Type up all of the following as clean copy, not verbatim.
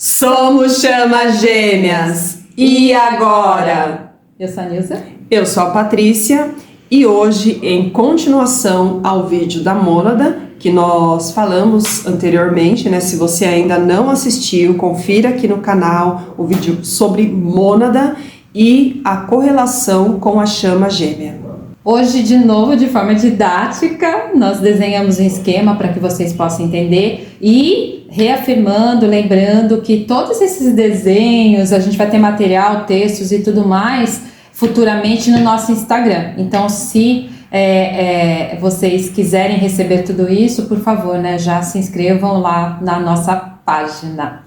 Somos chamas gêmeas. E agora? Eu sou a Nilza. Eu sou a Patrícia e hoje, em continuação ao vídeo da mônada, que nós falamos anteriormente, né? Se você ainda não assistiu, confira aqui no canal o vídeo sobre mônada e a correlação com a chama gêmea. Hoje, de novo, de forma didática, nós desenhamos um esquema para que vocês possam entender e reafirmando, lembrando que todos esses desenhos, a gente vai ter material, textos e tudo mais futuramente no nosso Instagram. Então, se vocês quiserem receber tudo isso, por favor, né, já se inscrevam lá na nossa página.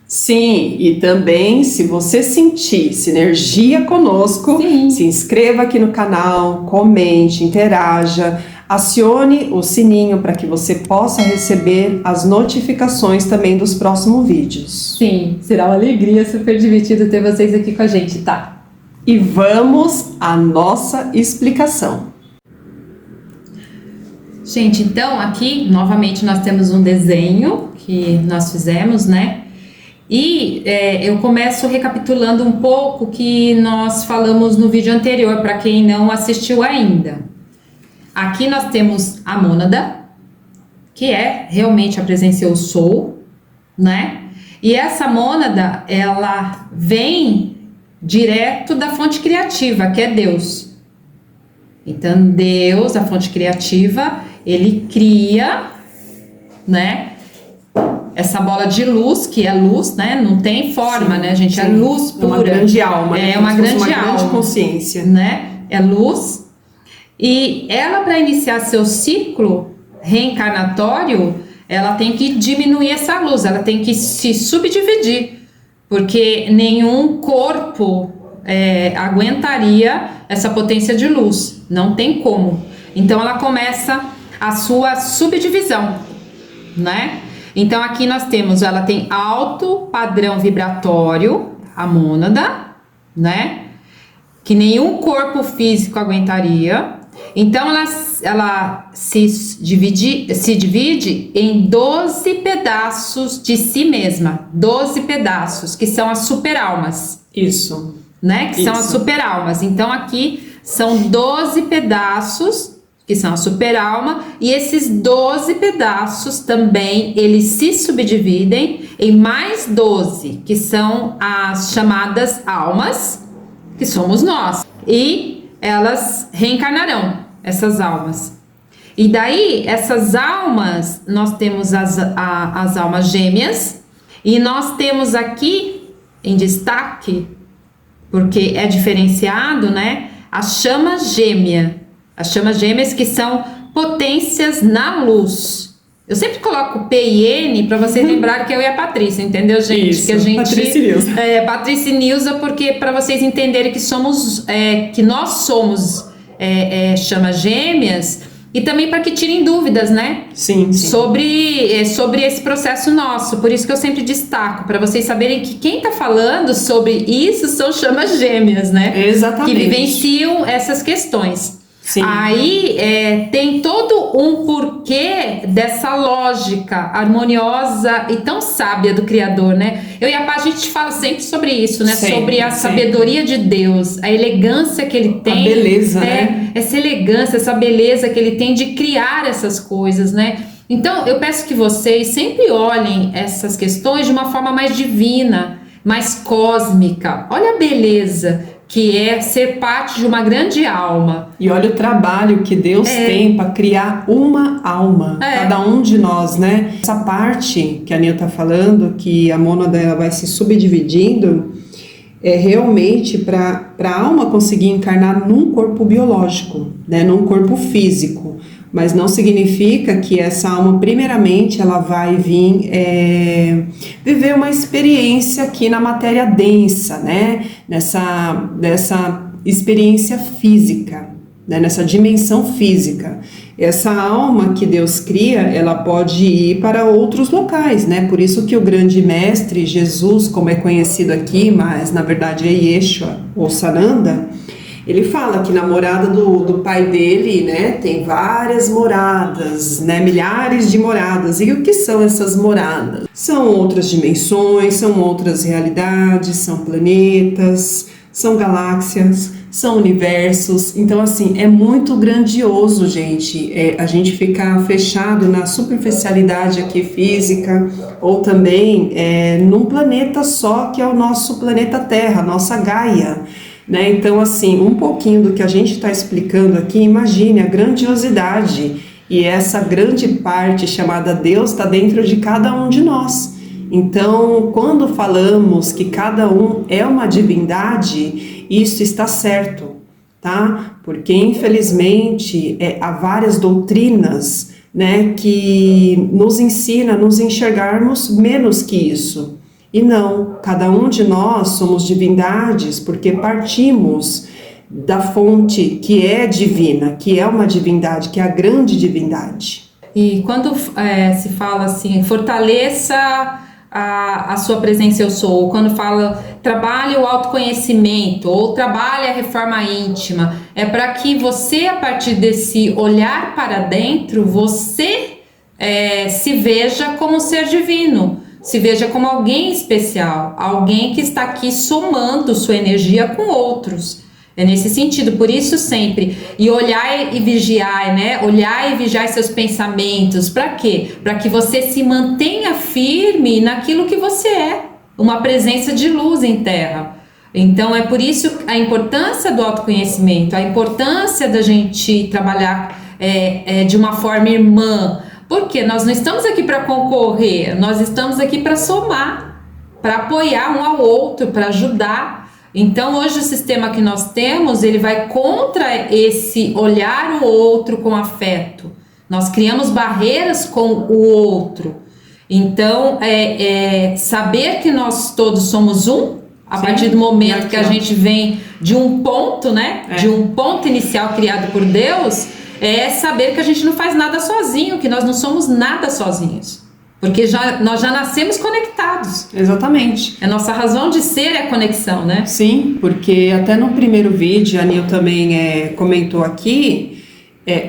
Sim, e também se você sentir sinergia conosco, Sim. Se inscreva aqui no canal, comente, interaja, acione o sininho para que você possa receber as notificações também dos próximos vídeos. Sim, será uma alegria, super divertido ter vocês aqui com a gente, tá? E vamos à nossa explicação. Gente, então aqui novamente nós temos um desenho que nós fizemos, né? E eu começo recapitulando um pouco que nós falamos no vídeo anterior, para quem não assistiu ainda. Aqui nós temos a mônada, que é realmente a presença eu sou, né? E essa mônada, ela vem direto da fonte criativa, que é Deus. Então Deus, a fonte criativa, ele cria, né? Essa bola de luz, que é luz, né? Não tem forma, sim, né, gente? Sim. É luz pura. É uma grande alma. É uma grande alma. Uma grande consciência. Né? É luz. E ela, para iniciar seu ciclo reencarnatório, ela tem que diminuir essa luz. Ela tem que se subdividir. Porque nenhum corpo aguentaria essa potência de luz. Não tem como. Então, ela começa a sua subdivisão, né? Então aqui nós temos, ela tem alto padrão vibratório, a mônada, né? Que nenhum corpo físico aguentaria. Então ela se divide em 12 pedaços de si mesma. 12 pedaços, que são as superalmas. Isso. Né? Que são as superalmas. Então aqui são 12 pedaços, que são a superalma, e esses 12 pedaços também, eles se subdividem em mais 12, que são as chamadas almas, que somos nós, e elas reencarnarão, essas almas. E daí, essas almas, nós temos as almas gêmeas, e nós temos aqui, em destaque, porque é diferenciado, né, a chama gêmea. As chamas gêmeas, que são potências na luz. Eu sempre coloco P e N para vocês lembrarem que eu e a Patrícia, entendeu, gente? Isso, que a gente, Patrícia e Nilza. Patrícia e Nilza, porque para vocês entenderem que que nós somos chamas gêmeas, e também para que tirem dúvidas, né? Sim. Sobre esse processo nosso. Por isso que eu sempre destaco, para vocês saberem que quem está falando sobre isso são chamas gêmeas, né? Exatamente. Que vivenciam essas questões. Sim. Aí tem todo um porquê dessa lógica harmoniosa e tão sábia do Criador, né? Eu e a Pá, a gente fala sempre sobre isso, né? Sempre, sobre a sabedoria de Deus, a elegância que ele tem. A beleza, né? Essa elegância, essa beleza que ele tem de criar essas coisas, né? Então, eu peço que vocês sempre olhem essas questões de uma forma mais divina, mais cósmica. Olha a beleza que é ser parte de uma grande alma. E olha o trabalho que Deus tem para criar uma alma, cada um de nós, né? Essa parte que a Nil tá falando, que a mônada ela vai se subdividindo, é realmente para a alma conseguir encarnar num corpo biológico, né? Num corpo físico. Mas não significa que essa alma, primeiramente, ela vai vir viver uma experiência aqui na matéria densa, né? Nessa experiência física, né? Nessa dimensão física. Essa alma que Deus cria, ela pode ir para outros locais, né? Por isso que o grande mestre, Jesus, como é conhecido aqui, mas na verdade é Yeshua ou Sananda, Ele fala que na morada do pai dele, né, tem várias moradas, né, milhares de moradas. E o que são essas moradas? São outras dimensões, são outras realidades, são planetas, são galáxias, são universos. Então, assim, é muito grandioso, gente, a gente ficar fechado na superficialidade aqui física, ou também num planeta só, que é o nosso planeta Terra, a nossa Gaia, né? Então, assim, um pouquinho do que a gente está explicando aqui, imagine a grandiosidade, e essa grande parte chamada Deus está dentro de cada um de nós. Então, quando falamos que cada um é uma divindade, isso está certo, tá? Porque, infelizmente, há várias doutrinas, né, que nos ensina a nos enxergarmos menos que isso. E não, cada um de nós somos divindades porque partimos da fonte que é divina, que é uma divindade, que é a grande divindade. E quando se fala assim, fortaleça a sua presença eu sou, ou quando fala trabalhe o autoconhecimento, ou trabalhe a reforma íntima, é para que você, a partir desse olhar para dentro, você se veja como um ser divino, se veja como alguém especial, alguém que está aqui somando sua energia com outros. É nesse sentido, por isso sempre, e olhar e vigiar, né? Olhar e vigiar seus pensamentos, para quê? Para que você se mantenha firme naquilo que você é, uma presença de luz em terra. Então é por isso a importância do autoconhecimento, a importância da gente trabalhar de uma forma irmã, porque nós não estamos aqui para concorrer, nós estamos aqui para somar, para apoiar um ao outro, para ajudar. Então hoje o sistema que nós temos, ele vai contra esse olhar o outro com afeto. Nós criamos barreiras com o outro. Então saber que nós todos somos um, a partir do momento que a gente vem de um ponto, né? De um ponto inicial criado por Deus, é saber que a gente não faz nada sozinho, que nós não somos nada sozinhos. Porque nós já nascemos conectados. Exatamente. A nossa razão de ser é a conexão, né? Sim, porque até no primeiro vídeo, a Nil também comentou aqui,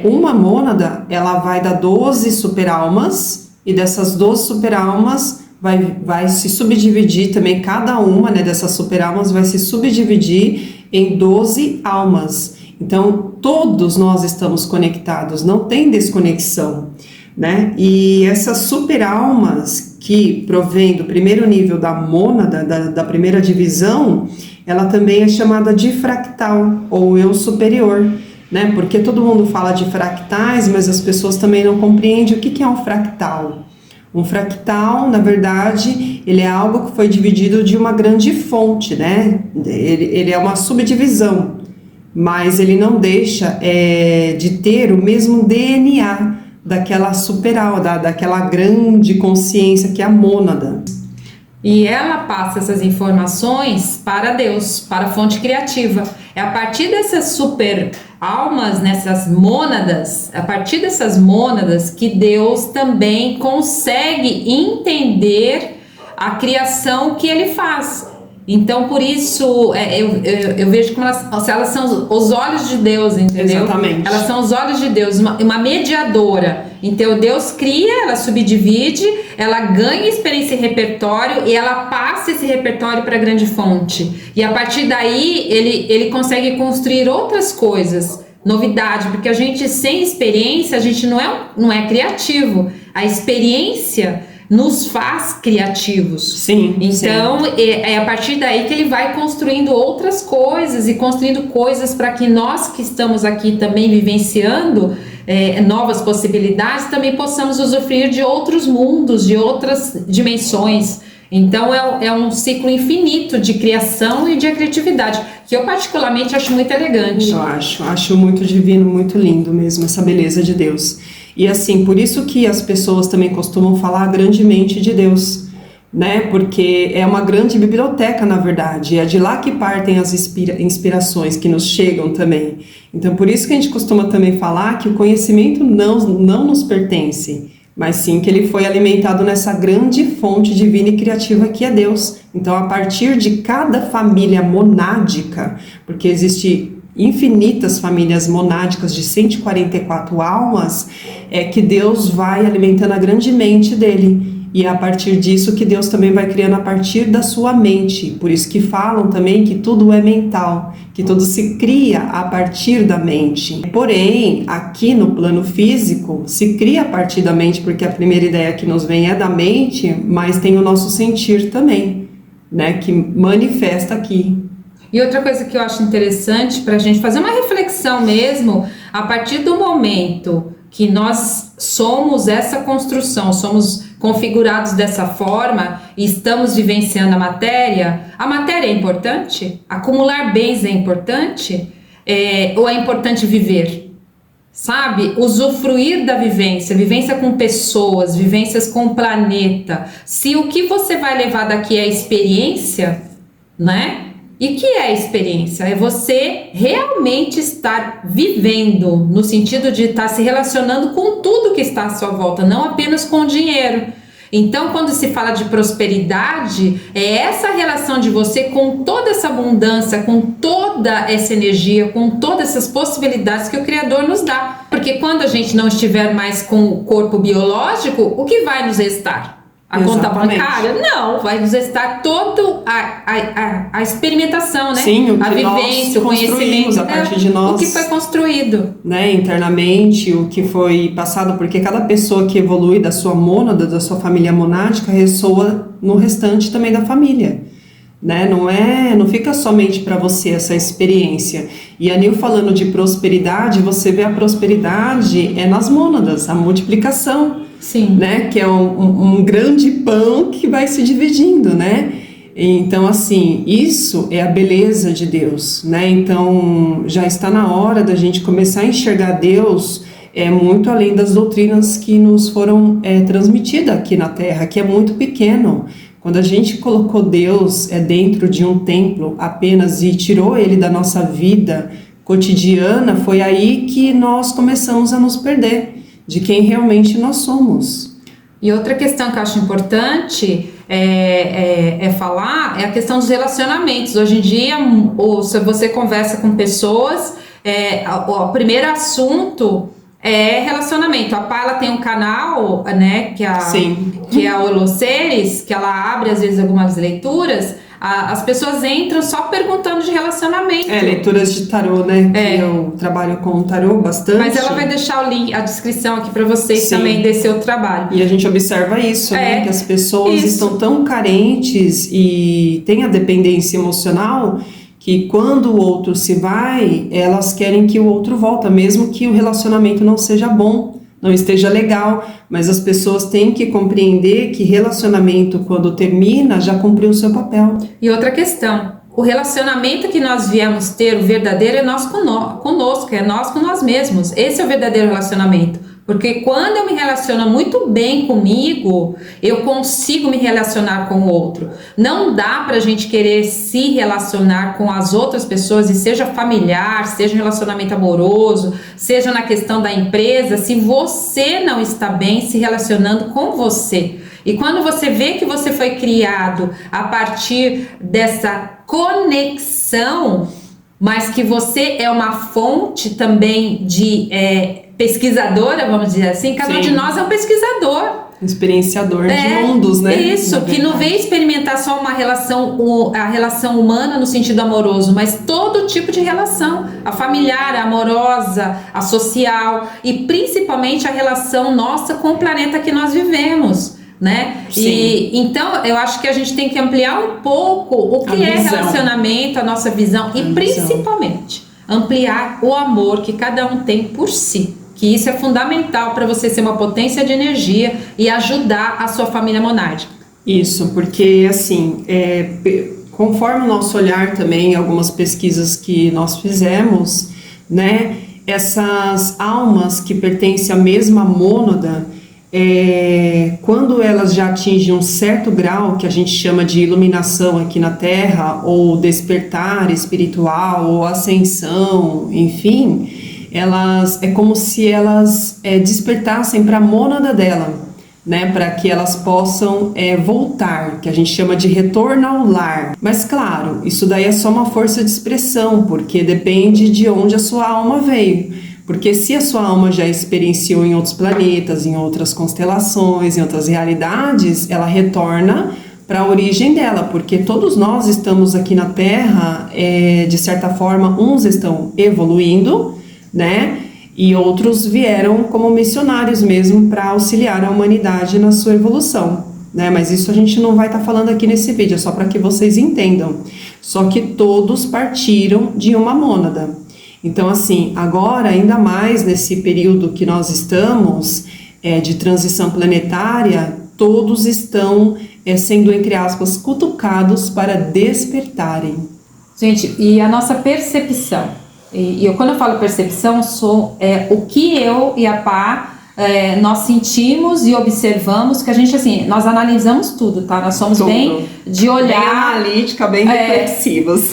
uma mônada, ela vai dar 12 superalmas, e dessas 12 superalmas vai se subdividir também, cada uma, né, dessas superalmas vai se subdividir em 12 almas. Então, todos nós estamos conectados, não tem desconexão, né? E essas super-almas que provém do primeiro nível da mônada, da primeira divisão, ela também é chamada de fractal, ou eu superior, né? Porque todo mundo fala de fractais, mas as pessoas também não compreendem o que é um fractal. Um fractal, na verdade, ele é algo que foi dividido de uma grande fonte, né? Ele é uma subdivisão, mas ele não deixa de ter o mesmo DNA daquela superalma, daquela grande consciência que é a mônada. E ela passa essas informações para Deus, para a fonte criativa. É a partir dessas super almas, nessas mônadas, a partir dessas mônadas que Deus também consegue entender a criação que ele faz. Então, por isso, eu vejo como elas são os olhos de Deus, entendeu? Exatamente. Elas são os olhos de Deus, uma mediadora. Então, Deus cria, ela subdivide, ela ganha experiência e repertório e ela passa esse repertório para a grande fonte. E a partir daí, ele consegue construir outras coisas, novidade, porque a gente, sem experiência, a gente não é criativo. A experiência nos faz criativos. Sim. Então, é a partir daí que ele vai construindo outras coisas e construindo coisas para que nós que estamos aqui também vivenciando novas possibilidades, também possamos usufruir de outros mundos, de outras dimensões. Então, é um ciclo infinito de criação e de criatividade, que eu particularmente acho muito elegante. Eu acho muito divino, muito lindo mesmo, essa beleza de Deus. E assim, por isso que as pessoas também costumam falar grandemente de Deus, né? Porque é uma grande biblioteca, na verdade, é de lá que partem as inspirações que nos chegam também. Então, por isso que a gente costuma também falar que o conhecimento não nos pertence, mas sim que ele foi alimentado nessa grande fonte divina e criativa que é Deus. Então, a partir de cada família monádica, porque existe infinitas famílias monádicas de 144 almas, é que Deus vai alimentando a grande mente dele. E é a partir disso que Deus também vai criando a partir da sua mente. Por isso que falam também que tudo é mental, que tudo se cria a partir da mente. Porém, aqui no plano físico, se cria a partir da mente, porque a primeira ideia que nos vem é da mente, mas tem o nosso sentir também, né, que manifesta aqui. E outra coisa que eu acho interessante para a gente fazer uma reflexão mesmo, a partir do momento que nós somos essa construção, somos configurados dessa forma e estamos vivenciando a matéria é importante? Acumular bens é importante? Ou é importante viver? Sabe? Usufruir da vivência com pessoas, vivências com o planeta. Se o que você vai levar daqui é a experiência, né? E o que é a experiência? É você realmente estar vivendo, no sentido de estar se relacionando com tudo que está à sua volta, não apenas com o dinheiro. Então, quando se fala de prosperidade, é essa relação de você com toda essa abundância, com toda essa energia, com todas essas possibilidades que o Criador nos dá. Porque quando a gente não estiver mais com o corpo biológico, o que vai nos restar? A conta bancária? Não, vai nos restar toda a experimentação, né? Sim, o que a vivência, o conhecimento, a partir de nós, o que foi construído, né, internamente, o que foi passado, porque cada pessoa que evolui da sua mônada, da sua família monádica, ressoa no restante também da família, né? Não fica somente para você essa experiência. E a Nil falando de prosperidade, você vê a prosperidade nas mônadas, a multiplicação. Sim. Né? Que é um grande pão que vai se dividindo, né? Então, assim, isso é a beleza de Deus, né? Então, já está na hora da gente começar a enxergar Deus muito além das doutrinas que nos foram transmitidas aqui na Terra, que é muito pequeno. Quando a gente colocou Deus dentro de um templo apenas e tirou ele da nossa vida cotidiana, foi aí que nós começamos a nos perder de quem realmente nós somos. E outra questão que eu acho importante falar é a questão dos relacionamentos. Hoje em dia, se você conversa com pessoas, o primeiro assunto é relacionamento. A Paula tem um canal, né, que é a Holoceres, que ela abre às vezes algumas leituras. As pessoas entram só perguntando de relacionamento. Leituras de tarô, né? Que eu trabalho com tarô bastante. Mas ela vai deixar o link, a descrição aqui para vocês. Sim. Também desse seu trabalho. E a gente observa isso, né? Que as pessoas estão tão carentes e têm a dependência emocional que quando o outro se vai, elas querem que o outro volta, mesmo que o relacionamento não seja bom, não esteja legal, mas as pessoas têm que compreender que relacionamento, quando termina, já cumpriu o seu papel. E outra questão, o relacionamento que nós viemos ter, o verdadeiro, é nós conosco, é nós com nós mesmos. Esse é o verdadeiro relacionamento. Porque quando eu me relaciono muito bem comigo, eu consigo me relacionar com o outro. Não dá pra gente querer se relacionar com as outras pessoas, e seja familiar, seja um relacionamento amoroso, seja na questão da empresa, se você não está bem se relacionando com você. E quando você vê que você foi criado a partir dessa conexão, mas que você é uma fonte também de pesquisadora, vamos dizer assim, cada um de nós é um pesquisador. Experienciador de mundos, né? Isso, que não vem experimentar só a relação humana no sentido amoroso, mas todo tipo de relação, a familiar, a amorosa, a social e principalmente a relação nossa com o planeta que nós vivemos, né? E então eu acho que a gente tem que ampliar um pouco o que é relacionamento, a nossa visão e principalmente ampliar o amor que cada um tem por si. Que isso é fundamental para você ser uma potência de energia e ajudar a sua família monádica. Isso, porque assim, conforme o nosso olhar também, algumas pesquisas que nós fizemos, né, essas almas que pertencem à mesma mônada, quando elas já atingem um certo grau, que a gente chama de iluminação aqui na Terra, ou despertar espiritual, ou ascensão, enfim, é como se elas despertassem para a mônada dela, né, para que elas possam voltar, que a gente chama de retorno ao lar. Mas claro, isso daí é só uma força de expressão, porque depende de onde a sua alma veio. Porque se a sua alma já experienciou em outros planetas, em outras constelações, em outras realidades, ela retorna para a origem dela, porque todos nós estamos aqui na Terra, de certa forma, uns estão evoluindo, né? E outros vieram como missionários mesmo para auxiliar a humanidade na sua evolução, né? Mas isso a gente não vai estar falando aqui nesse vídeo, é só para que vocês entendam. Só que todos partiram de uma mônada. Então, assim, agora, ainda mais nesse período que nós estamos, de transição planetária, todos estão sendo, entre aspas, cutucados para despertarem. Gente, e a nossa percepção? E quando eu falo percepção, o que eu e a Pá nós sentimos e observamos, que a gente, assim, nós analisamos tudo, tá? Nós somos bem de olhar... Bem analítica, bem reflexivos.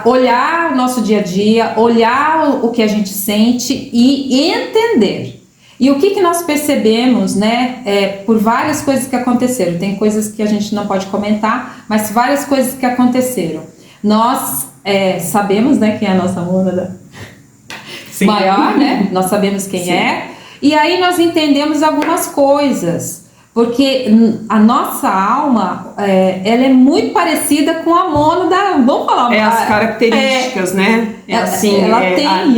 Olhar o nosso dia a dia, olhar o que a gente sente e entender. E o que nós percebemos, né, por várias coisas que aconteceram. Tem coisas que a gente não pode comentar, mas várias coisas que aconteceram. Nós... sabemos, né, quem é a nossa mônada maior, né? Nós sabemos quem é. E aí nós entendemos algumas coisas, porque a nossa alma, ela é muito parecida com a mônada. Vamos falar. As características, né? A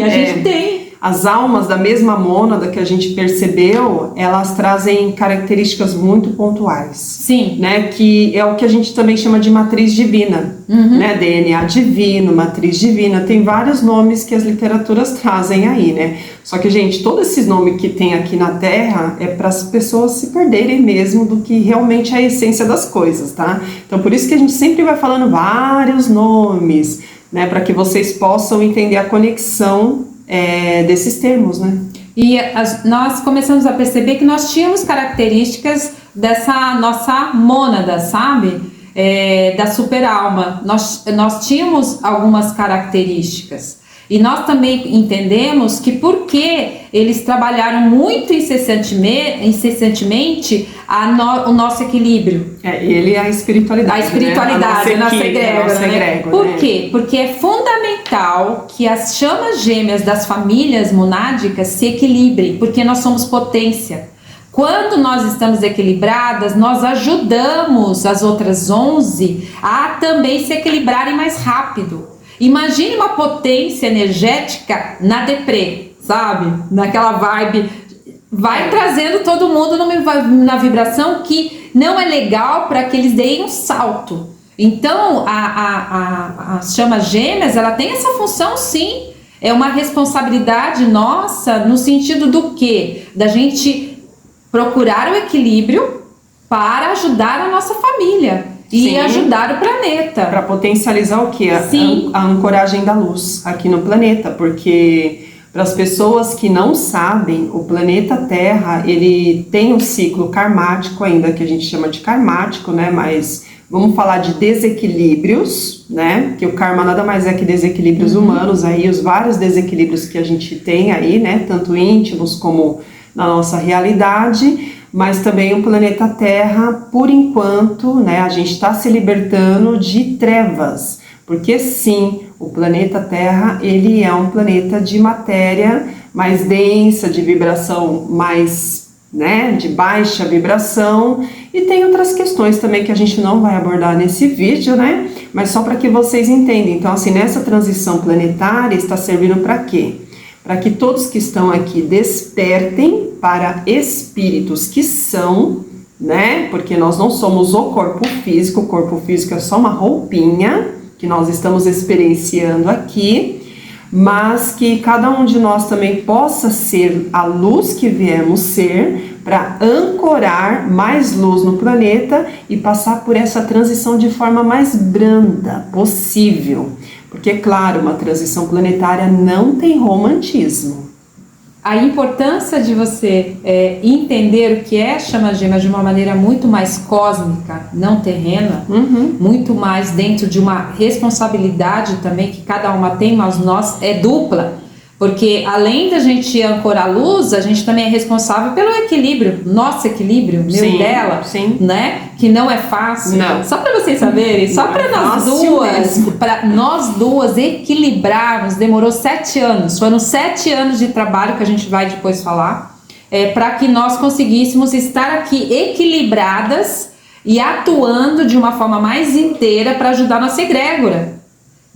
gente tem. As almas da mesma mônada que a gente percebeu, elas trazem características muito pontuais. Sim. Né? Que é o que a gente também chama de matriz divina. Né? DNA divino, matriz divina. Tem vários nomes que as literaturas trazem aí, né? Só que, gente, todos esses nomes que tem aqui na Terra é para as pessoas se perderem mesmo do que realmente é a essência das coisas, tá? Então, por isso que a gente sempre vai falando vários nomes, né? Para que vocês possam entender a conexão desses termos, né? E nós começamos a perceber que nós tínhamos características dessa nossa mônada, sabe? Da super alma. Nós tínhamos algumas características. E nós também entendemos que porque eles trabalharam muito incessantemente o nosso equilíbrio. Ele é a espiritualidade. A espiritualidade, né? A nossa egrégora, né? Por quê? Porque é fundamental que as chamas gêmeas das famílias monádicas se equilibrem, porque nós somos potência. Quando nós estamos equilibradas, nós ajudamos as outras 11 a também se equilibrarem mais rápido. Imagine uma potência energética na deprê, sabe? Naquela vibe, vai trazendo todo mundo na vibração que não é legal para que eles deem um salto. Então, as chamas gêmeas, ela tem essa função, sim. É uma responsabilidade nossa no sentido do quê? Da gente procurar o equilíbrio para ajudar a nossa família. E sim, ajudar o planeta. Para potencializar o quê? A ancoragem da luz aqui no planeta, porque para as pessoas que não sabem, o planeta Terra, ele tem um ciclo karmático ainda, que a gente chama de karmático, né? Mas vamos falar de desequilíbrios, né? Que o karma nada mais é que desequilíbrios humanos, aí os vários desequilíbrios que a gente tem aí, né? Tanto íntimos como na nossa realidade. Mas também o planeta Terra, por enquanto, né, a gente está se libertando de trevas, porque sim, o planeta Terra, ele é um planeta de matéria mais densa, de vibração mais, né, de baixa vibração, e tem outras questões também que a gente não vai abordar nesse vídeo, né, mas só para que vocês entendam. Então, assim, nessa transição planetária está servindo para quê? Para que todos que estão aqui despertem para espíritos que são, né? Porque nós não somos o corpo físico é só uma roupinha que nós estamos experienciando aqui, mas que cada um de nós também possa ser a luz que viemos ser, para ancorar mais luz no planeta e passar por essa transição de forma mais branda possível. Porque, claro, uma transição planetária não tem romantismo. A importância de você entender o que é chama gêmea de uma maneira muito mais cósmica, não terrena, muito mais dentro de uma responsabilidade também que cada uma tem, mas nós é dupla. Porque além da gente ancorar a luz, a gente também é responsável pelo equilíbrio, nosso equilíbrio, meu e dela, né? Que não é fácil. Não. Só para vocês saberem, só para nós duas equilibrarmos, demorou 7 anos. Foram 7 anos de trabalho que a gente vai depois falar, para que nós conseguíssemos estar aqui equilibradas e atuando de uma forma mais inteira para ajudar a nossa egrégora.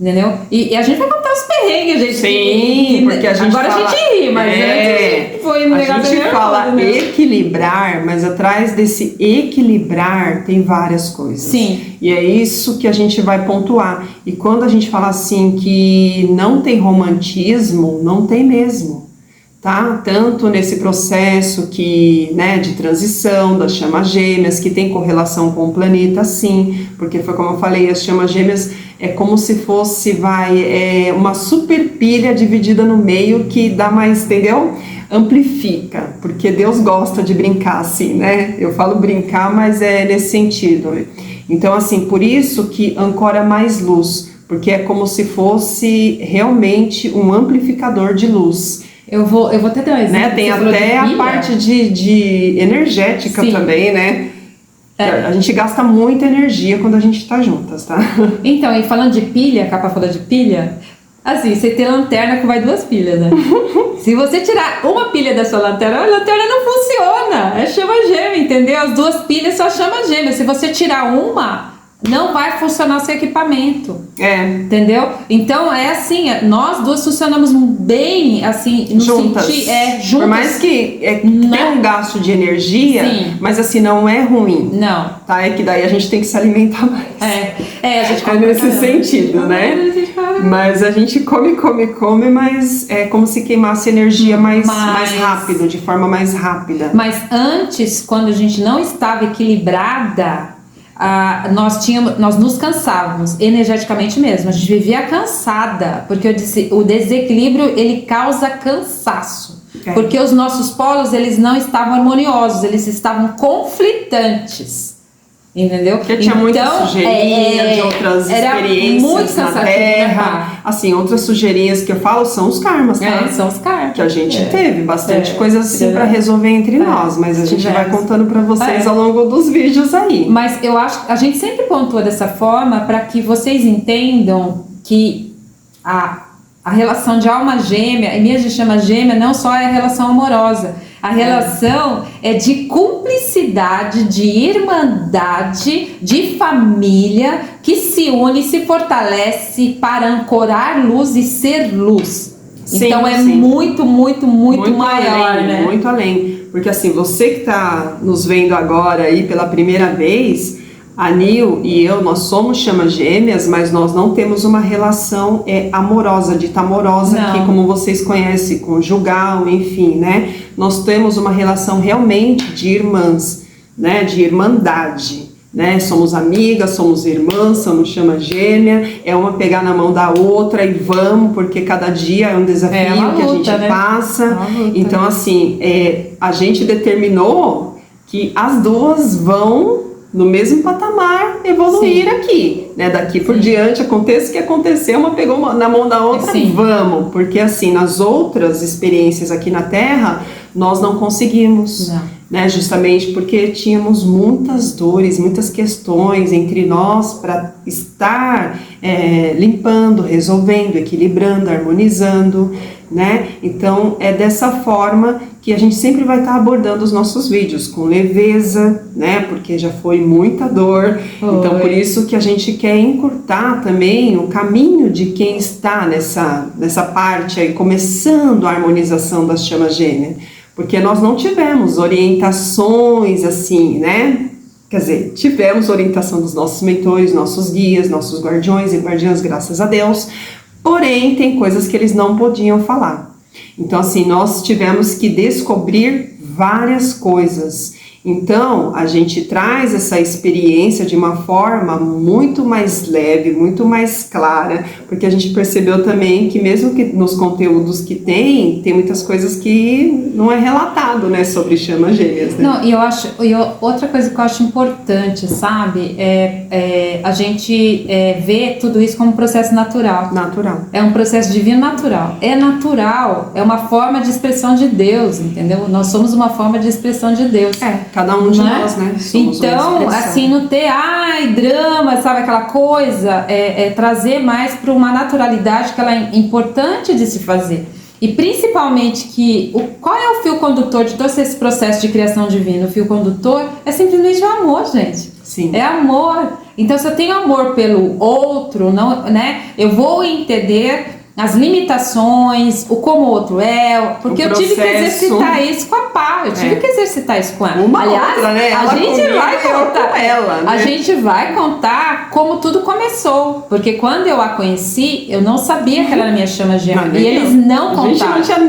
Entendeu? E a gente vai contar os perrengues, gente. Sim, porque a gente agora fala, a gente ri, mas antes foi um negócio. A gente fala equilibrar, mas atrás desse equilibrar tem várias coisas. Sim. E é isso que a gente vai pontuar. E quando a gente fala assim que não tem romantismo, não tem mesmo. Tá? Tanto nesse processo que, né, de transição das chamas gêmeas, que tem correlação com o planeta, sim, porque foi como eu falei, as chamas gêmeas é como se fosse, uma super pilha dividida no meio que dá mais, entendeu? Amplifica, porque Deus gosta de brincar assim, né? Eu falo brincar, mas é nesse sentido. Então, assim, por isso que ancora mais luz, porque é como se fosse realmente um amplificador de luz. Eu vou até dar um exemplo. Né? Tem até a parte de energética também, né? A gente gasta muita energia quando a gente tá juntas, tá? Então, e falando de pilha, a capa falou de pilha, assim, você tem lanterna que vai 2 pilhas, né? Se você tirar uma pilha da sua lanterna, a lanterna não funciona. É chama gêmea, entendeu? As 2 pilhas só chama gêmea. Se você tirar uma, não vai funcionar o seu equipamento. Entendeu? Então é assim, nós duas funcionamos bem assim, no juntas. Juntas. Por mais que tem um gasto de energia, mas assim, não é ruim. Não. Tá? É que daí a gente tem que se alimentar mais. A gente come nesse sentido, né? Mas a gente come, mas é como se queimasse energia mais rápido, de forma mais rápida. Mas antes, quando a gente não estava equilibrada, nós nos cansávamos energeticamente mesmo, a gente vivia cansada, porque eu disse, o desequilíbrio ele causa cansaço, porque os nossos polos eles não estavam harmoniosos, eles estavam conflitantes, entendeu? Porque tinha muita sujeirinha de outras experiências na Terra, assim, outras sujeirinhas que eu falo são os karmas, tá? São os karmas. Que a gente teve bastante coisa assim pra resolver entre nós, mas a gente vai contando pra vocês ao longo dos vídeos aí. Mas eu acho que a gente sempre pontua dessa forma pra que vocês entendam que a relação de alma gêmea, e minha chama gêmea, não só é a relação amorosa, a relação é de cumplicidade, de irmandade, de família que se une e se fortalece para ancorar luz e ser luz. Sim, então é muito maior, além, né? Muito além. Porque assim, você que está nos vendo agora aí pela primeira vez, a Nil e eu, nós somos chamas gêmeas, mas nós não temos uma relação amorosa, dita amorosa, que como vocês conhecem, conjugal, enfim, né? Nós temos uma relação realmente de irmãs, né? De irmandade, né? Somos amigas, somos irmãs, somos chama gêmea, é uma pegar na mão da outra e vamos, porque cada dia é um desafio que a gente passa. Então, assim, a gente determinou que as duas vão no mesmo patamar evoluir aqui, né? Daqui por diante, aconteça o que acontecer, uma pegou na mão da outra, vamos, porque assim, nas outras experiências aqui na Terra, nós não conseguimos, né? Justamente porque tínhamos muitas dores, muitas questões entre nós para estar limpando, resolvendo, equilibrando, harmonizando, né? Então é dessa forma que a gente sempre vai estar abordando os nossos vídeos com leveza, né? Porque já foi muita dor. Então por isso que a gente quer encurtar também o caminho de quem está nessa parte aí, começando a harmonização das chamas gêmeas, porque nós não tivemos orientações assim, né? Quer dizer, tivemos orientação dos nossos mentores, nossos guias, nossos guardiões e guardiãs, graças a Deus. Porém, tem coisas que eles não podiam falar. Então, assim, nós tivemos que descobrir várias coisas. Então, a gente traz essa experiência de uma forma muito mais leve, muito mais clara, porque a gente percebeu também que mesmo que nos conteúdos que tem muitas coisas que não é relatado, né, sobre chamas gêmeas, né? Não, outra coisa que eu acho importante, sabe, a gente vê tudo isso como um processo natural. Natural. É um processo divino natural. É natural, é uma forma de expressão de Deus, entendeu? Nós somos uma forma de expressão de Deus. Cada um de nós, né? Somos então, assim, não ter, drama, sabe, aquela coisa, trazer mais para uma naturalidade que ela é importante de se fazer. E principalmente qual é o fio condutor de todo esse processo de criação divina? O fio condutor é simplesmente o amor, gente. Sim. É amor. Então, se eu tenho amor pelo outro, não, né, eu vou entender as limitações, o como o outro é, porque eu tive que exercitar isso com a Pá, eu tive que exercitar isso com ela. Aliás, outra, né? A gente vai contar, com ela, né? A gente vai contar como tudo começou, porque quando eu a conheci, eu não sabia que ela era minha chama gêmea, e eles não contaram. A gente não tinha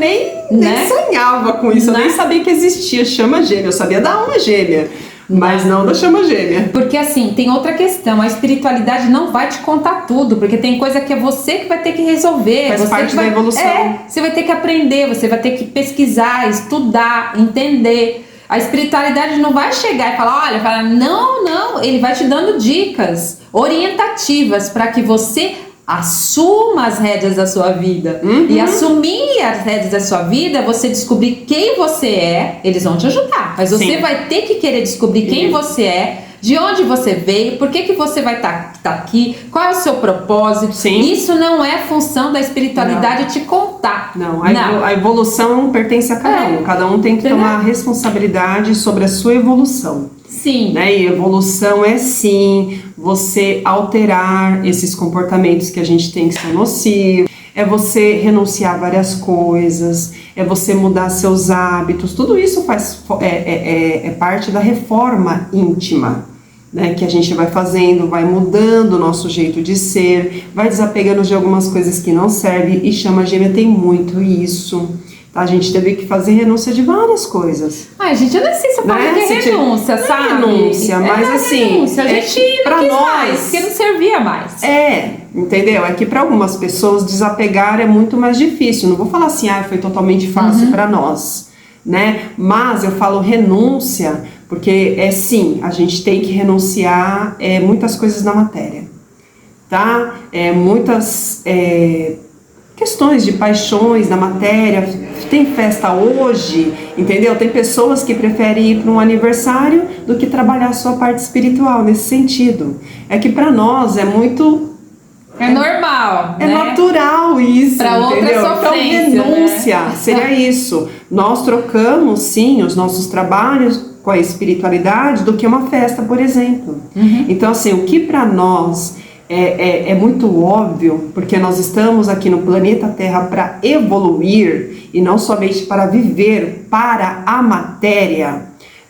nem sonhava com isso, eu nem sabia que existia chama gêmea, eu sabia da alma gêmea. Mas não da chama gêmea. Porque assim, tem outra questão, a espiritualidade não vai te contar tudo, porque tem coisa que é você que vai ter que resolver. Faz parte da evolução. Você vai ter que aprender, você vai ter que pesquisar, estudar, entender. A espiritualidade não vai chegar e falar, não, ele vai te dando dicas orientativas para que você assuma as rédeas da sua vida. E assumir as rédeas da sua vida, você descobrir quem você é, eles vão te ajudar. Mas você vai ter que querer descobrir quem você é, de onde você veio, por que você vai estar aqui, qual é o seu propósito. Isso não é função da espiritualidade te contar. Não, a evolução pertence a cada um. Cada um tem que tomar responsabilidade sobre a sua evolução. Sim. Né? E evolução é sim você alterar esses comportamentos que a gente tem que são nocivos, é você renunciar a várias coisas, é você mudar seus hábitos, tudo isso é parte da reforma íntima, né? Que a gente vai fazendo, vai mudando o nosso jeito de ser, vai desapegando de algumas coisas que não servem, e chama gêmea tem muito isso. A gente teve que fazer renúncia de várias coisas. Gente, eu não sei se eu falo que é renúncia, sabe? Renúncia, mas assim... Renúncia. A gente não quis mais, porque não servia mais. Entendeu? É que para algumas pessoas desapegar é muito mais difícil. Não vou falar assim, foi totalmente fácil para nós, né? Mas eu falo renúncia, porque sim, a gente tem que renunciar muitas coisas na matéria, tá? Muitas... questões de paixões na matéria, tem festa hoje, entendeu? Tem pessoas que preferem ir para um aniversário do que trabalhar a sua parte espiritual, nesse sentido. É que para nós é muito... É normal, né? Natural isso, pra entendeu? Outra então renúncia, seria isso. Nós trocamos, sim, os nossos trabalhos com a espiritualidade do que uma festa, por exemplo. Então, assim, o que para nós... É muito óbvio, porque nós estamos aqui no planeta Terra para evoluir e não somente para viver para a matéria,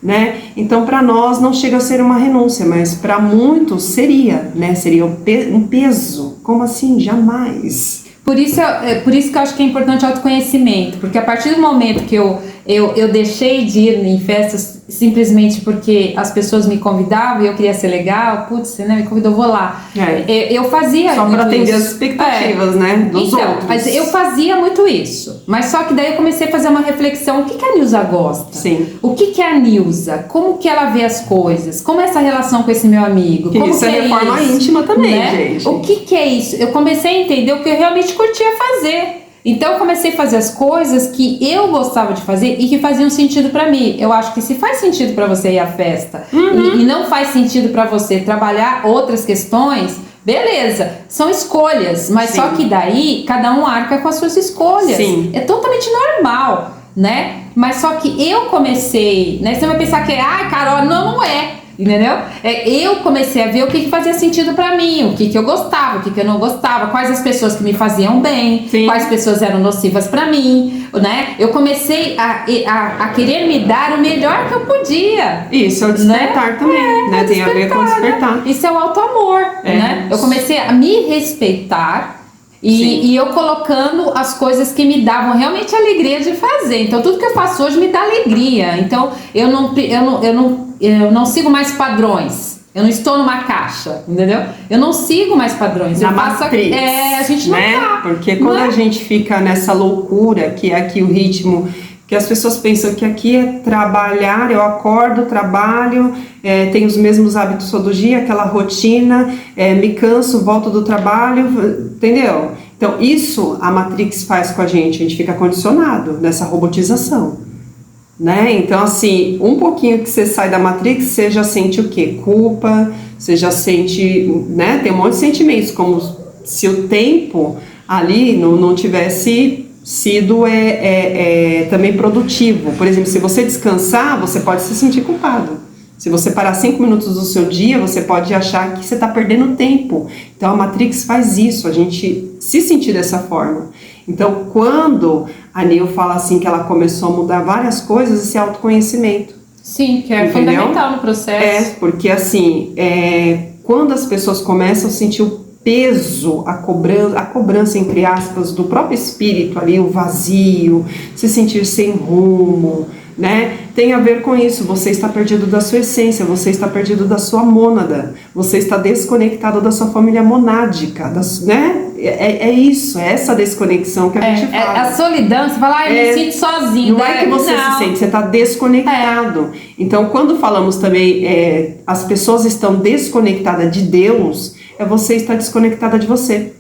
né? Então, para nós não chega a ser uma renúncia, mas para muitos seria, né? Seria um peso. Como assim? Jamais. Por isso que eu acho que é importante o autoconhecimento, porque a partir do momento que eu deixei de ir em festas simplesmente porque as pessoas me convidavam e eu queria ser legal, você me convidou, vou lá. Eu fazia só para atender as expectativas, né, dos outros. Mas eu fazia muito isso, mas só que daí eu comecei a fazer uma reflexão, o que a Nilza gosta? Sim. O que é a Nilza? Como que ela vê as coisas? Como é essa relação com esse meu amigo? Como isso é reforma íntima também, né? Gente. O que é isso? Eu comecei a entender o que eu realmente curtia fazer. Então eu comecei a fazer as coisas que eu gostava de fazer e que faziam sentido pra mim. Eu acho que se faz sentido pra você ir à festa e não faz sentido pra você trabalhar outras questões, beleza, são escolhas, mas só que daí cada um arca com as suas escolhas. É totalmente normal, né? Mas só que eu comecei, né? Você vai pensar que Carol, não é. Entendeu? Eu comecei a ver o que fazia sentido pra mim, o que eu gostava, o que eu não gostava, quais as pessoas que me faziam bem, quais pessoas eram nocivas pra mim, né? Eu comecei a querer me dar o melhor que eu podia. Isso é o despertar também, né? Tem a ver com o despertar. Isso é o auto-amor, né? Eu comecei a me respeitar E eu colocando as coisas que me davam realmente alegria de fazer. Então, tudo que eu faço hoje me dá alegria. Então, eu não sigo mais padrões. Eu não estou numa caixa, entendeu? Eu não sigo mais padrões. Na matriz, a gente não tá. Porque quando a gente fica nessa loucura, que é aqui o ritmo, que as pessoas pensam que aqui é trabalhar, eu acordo, trabalho, tenho os mesmos hábitos todo dia, aquela rotina, me canso, volto do trabalho, entendeu? Então, isso a Matrix faz com a gente fica condicionado nessa robotização, né? Então, assim, um pouquinho que você sai da Matrix, você já sente o quê? Culpa, você já sente, né? Tem um monte de sentimentos, como se o tempo ali não tivesse sido também produtivo. Por exemplo, se você descansar, você pode se sentir culpado. Se você parar 5 minutos do seu dia, você pode achar que você está perdendo tempo. Então a Matrix faz isso, a gente se sentir dessa forma. Então quando a Nil fala assim que ela começou a mudar várias coisas, esse autoconhecimento. Sim, que é fundamental no processo. Porque assim, quando as pessoas começam a sentir o peso, a cobrança entre aspas do próprio espírito ali, o vazio, se sentir sem rumo, né? Tem a ver com isso, você está perdido da sua essência, você está perdido da sua mônada, você está desconectado da sua família monádica, né? Isso, é essa desconexão que a gente fala. A solidão, você fala, eu me sinto sozinho. Não é que você se sente, você está desconectado. Então, quando falamos também, as pessoas estão desconectadas de Deus, você estar desconectada de você,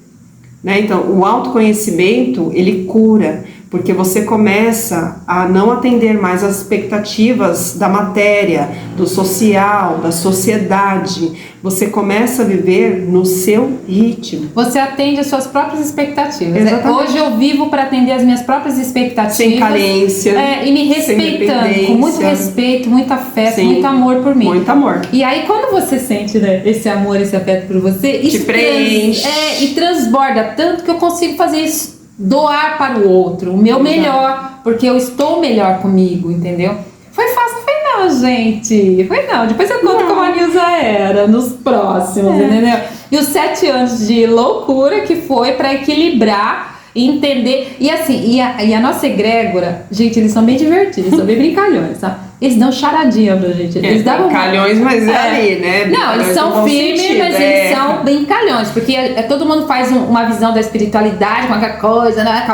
né? Então, o autoconhecimento, ele cura, porque você começa a não atender mais às expectativas da matéria, do social, da sociedade. Você começa a viver no seu ritmo. Você atende às suas próprias expectativas. Exatamente. Hoje eu vivo para atender as minhas próprias expectativas. Sem carência. E me respeitando, com muito respeito, muito afeto, muito amor por mim. Muito amor. E aí quando você sente, né, esse amor, esse afeto por você, te preenche. E transborda tanto que eu consigo fazer isso. Doar para o outro, o meu melhor, porque eu estou melhor comigo, entendeu? Foi fácil, não foi não, gente. Foi não. Depois eu conto como a Nilza era nos próximos, entendeu? E os 7 anos de loucura que foi para equilibrar e entender. E assim, e a nossa egrégora, gente, eles são bem divertidos, são bem brincalhões, tá? Eles dão charadinha pra gente. Eles davam brincalhões, mas ali, né? Não, eles são firmes, mas eles são brincalhões, porque todo mundo faz uma visão da espiritualidade, qualquer coisa, né?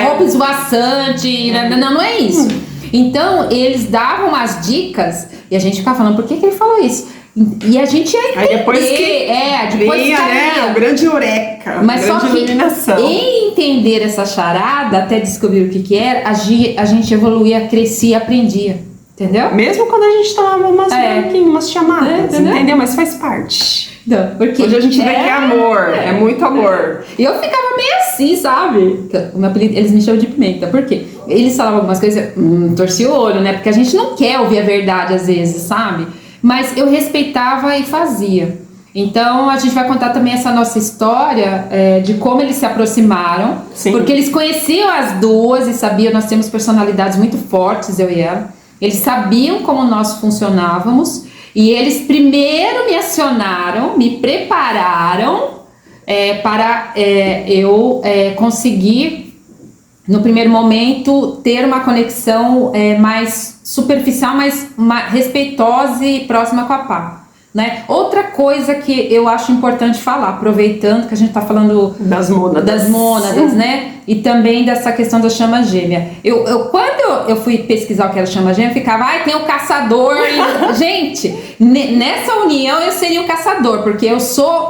Roupa esvoaçante, não é isso. Então, eles davam umas dicas e a gente ficava falando, por que ele falou isso? E a gente ia entender. Aí depois vinha, né, o grande eureka, mas a grande só iluminação. Em entender essa charada, até descobrir o que era, a gente evoluía, crescia e aprendia. Entendeu? Mesmo quando a gente tomava umas chamadas, entendeu? Mas faz parte. Não, porque hoje a gente vê que é amor, é muito amor. E eu ficava meio assim, sabe? O meu apelido, eles me chamam de pimenta. Por quê? Eles falavam algumas coisas, torci o olho, né? Porque a gente não quer ouvir a verdade às vezes, sabe? Mas eu respeitava e fazia. Então a gente vai contar também essa nossa história de como eles se aproximaram. Sim. Porque eles conheciam as duas e sabiam, nós temos personalidades muito fortes, eu e ela. Eles sabiam como nós funcionávamos e eles primeiro me acionaram, me prepararam para eu conseguir, no primeiro momento, ter uma conexão mais superficial, mais respeitosa e próxima com a Pá. Né? Outra coisa que eu acho importante falar, aproveitando que a gente está falando das mônadas, né? E também dessa questão da chama gêmea. Quando eu fui pesquisar o que era chama gêmea, eu ficava, tem o caçador. Gente, nessa união eu seria o caçador, porque eu sou,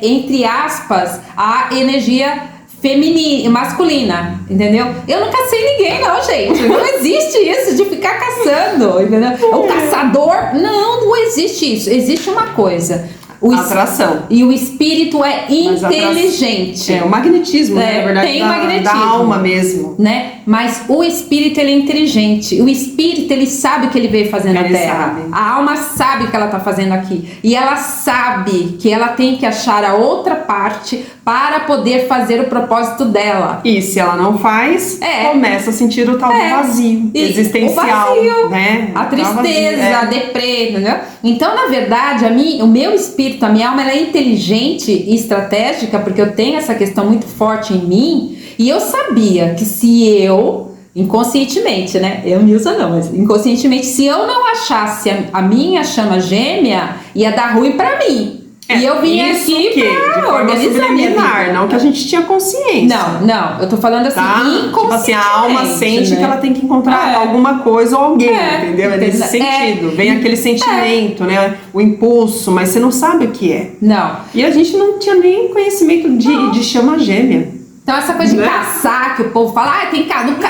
entre aspas, a energia feminina, masculina, entendeu? Eu não cacei ninguém, não, gente. Não existe isso de ficar caçando, entendeu? O caçador, não existe isso. Existe uma coisa. Atração. E o espírito é inteligente. O magnetismo, na verdade, tem magnetismo, da alma mesmo. Né? Mas o espírito, ele é inteligente. O espírito, ele sabe o que ele veio fazer na Terra. A alma sabe o que ela está fazendo aqui. E ela sabe que ela tem que achar a outra parte para poder fazer o propósito dela. E se ela não faz, começa a sentir o tal do vazio existencial. O vazio, né? A tristeza, a deprê, entendeu? Então, na verdade, o meu espírito, a minha alma, ela é inteligente e estratégica, porque eu tenho essa questão muito forte em mim, e eu sabia que se eu, inconscientemente, né? Eu, Nilza, não, mas inconscientemente, se eu não achasse a minha chama gêmea, ia dar ruim pra mim. E eu vim aqui pra organizar minha vida. Não que a gente tinha consciência. Não, eu tô falando assim, inconscientemente. Tipo assim, a alma sente, né, que ela tem que encontrar alguma coisa ou alguém, entendeu? É nesse sentido. Vem aquele sentimento, né? O impulso, mas você não sabe o que é. Não. E a gente não tinha nem conhecimento de chama gêmea. Então essa coisa de caçar, que o povo fala,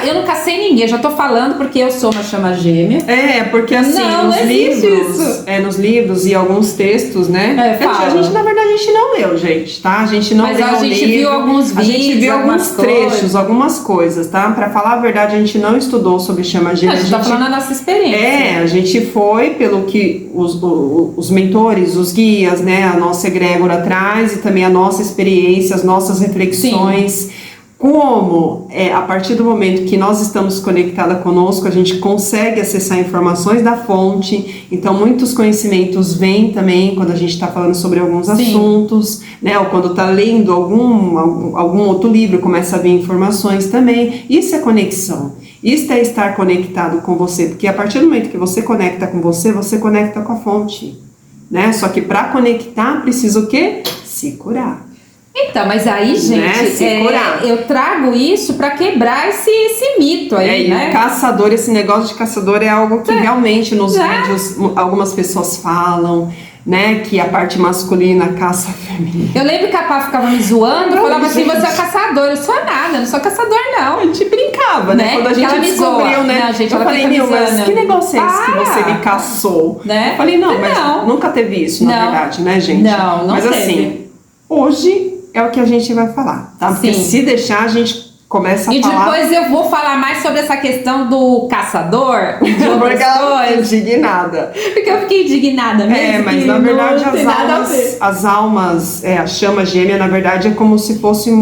eu não cacei ninguém, eu já tô falando porque eu sou uma chama gêmea. Porque assim, nos livros e alguns textos, né? A gente, na verdade, a gente não leu, gente, tá? A gente não leu o livro. Mas a gente viu alguns vídeos, a gente viu alguns trechos, algumas coisas, tá? Pra falar a verdade, a gente não estudou sobre chama gêmea. A gente tá falando a nossa experiência. A gente foi pelo que os mentores, os guias, né? A nossa egrégora traz e também a nossa experiência, as nossas reflexões. Sim. Como a partir do momento que nós estamos conectadas conosco, a gente consegue acessar informações da fonte. Então muitos conhecimentos vêm também quando a gente está falando sobre alguns assuntos, né? Ou quando está lendo algum outro livro, começa a vir informações também. Isso é conexão. Isso é estar conectado com você, porque a partir do momento que você conecta com você conecta com a fonte, né? Só que para conectar precisa o quê? Se curar. Então, mas aí, gente, eu trago isso para quebrar esse mito aí, né? E o caçador, esse negócio de caçador é algo que realmente nos vídeos algumas pessoas falam, né? Que a parte masculina caça a feminina. Eu lembro que a Pá ficava me zoando, falava assim, você é caçador. Eu sou nada, não sou caçador, não. A gente brincava, né? Quando a gente descobriu, né? Não, gente, eu falei, mas que negócio é esse que você me caçou? Né? Eu falei, mas nunca teve isso, na verdade, né, gente? Não mas teve. Assim, hoje é o que a gente vai falar, tá? Porque se deixar, a gente começa a falar... E depois eu vou falar mais sobre essa questão do caçador, de outras coisas. Indignada. Porque eu fiquei indignada mesmo. Mas na verdade as almas, a chama gêmea, na verdade, é como se fosse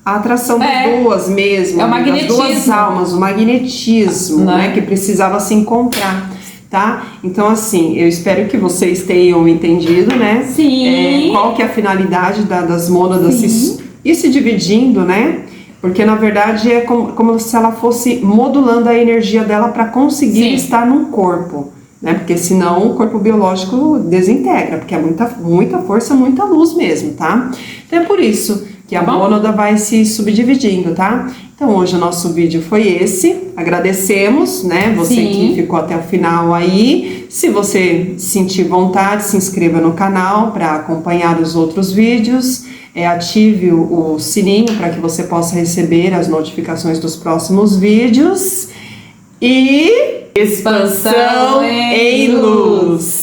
a atração das duas mesmo. É o magnetismo. Das duas almas, o magnetismo, né? Que precisava se encontrar. Tá? Então, assim, eu espero que vocês tenham entendido, né? Sim. Qual que é a finalidade das mônadas se dividindo, né? Porque, na verdade, é como se ela fosse modulando a energia dela para conseguir estar num corpo, né? Porque senão o corpo biológico desintegra, porque é muita força, muita luz mesmo, tá? Então é por isso que a mônada vai se subdividindo, tá? Então hoje o nosso vídeo foi esse, agradecemos, né, você que ficou até o final aí. Se você sentir vontade, se inscreva no canal para acompanhar os outros vídeos, ative o sininho para que você possa receber as notificações dos próximos vídeos e expansão em luz.